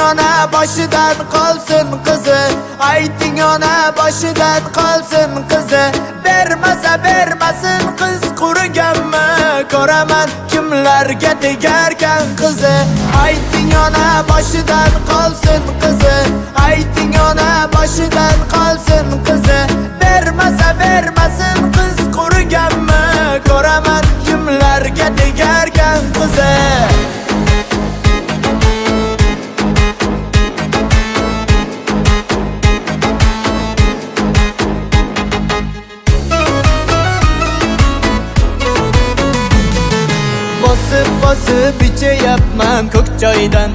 ona boshidan qolsin qizi, ayting ona boshidan qolsin qizi. Bermasa bermasin qiz quriganmi, ko'raman kimlarga tegarkan qizi. Ayting ona boshidan qolsin qizi, ayting ona boshidan qolsin qizi. Bermasa bermasin qiz quriganmi, ko'raman kimlarga tegarkan qizi. Bosib ichyapman ko'k joydan,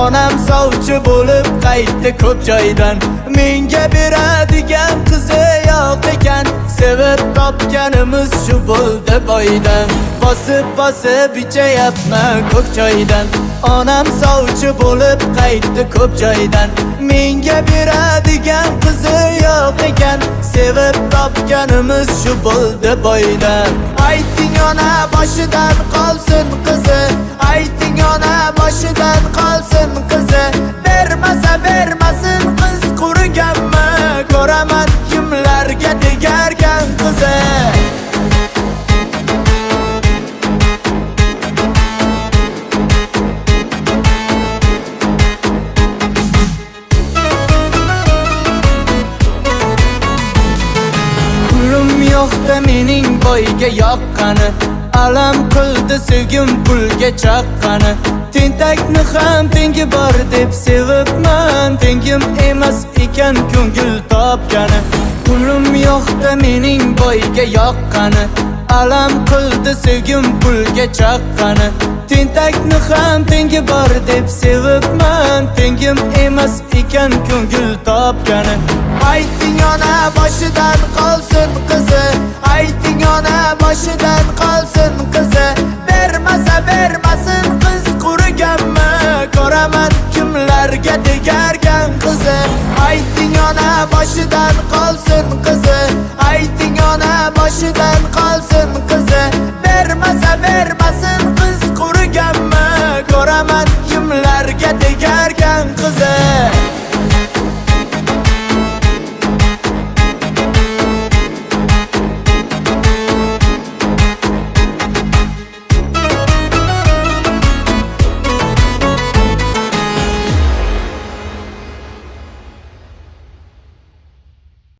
onam sovchi bo'lib qaytdi ko'p joydan. Menga beradigan qizi yo'q ekan, sevib topganimiz shu bo'ldi boydan. Bosib ichyapman ko'k joydan, onam sovchi bo'lib qaytdi ko'p joydan. Menga beradigan qizi yo'q ekan, sevib topganimiz shu bo'ldi boydan. Ayting ona boshidan qolsin qizi, ayting ona boshidan qolsin qizi. Bermasa bermasin qiz quriganmi, ko'raman kimlarga tegarkan qizi. Yo'qda mening boyga yoqqani, alam qildi sevgim pulga chaqqani. Tentakni ham tengi bor deb sevibman, tengim emas ekan ko'ngil topgani. Pulim yo'qda mening boyga yoqqani, alam qildi sevgim pulga chaqqani. Tentakni ham tengi bor deb sevibman, tengim emas ekan ko'ngil topgani. Ayting ona boshidan qolsin qizi, ayting ona boshidan qolsin qizi. Bermasa bermasin qiz quriganmi, ko'raman kimlarga tegarkan qizi. Ayting ona boshidan qolsin qizi, ayting ona boshidan qolsin qizi. Bermasa bermasin qiz quriganmi, ko'raman kimlarga tegarkan qizi.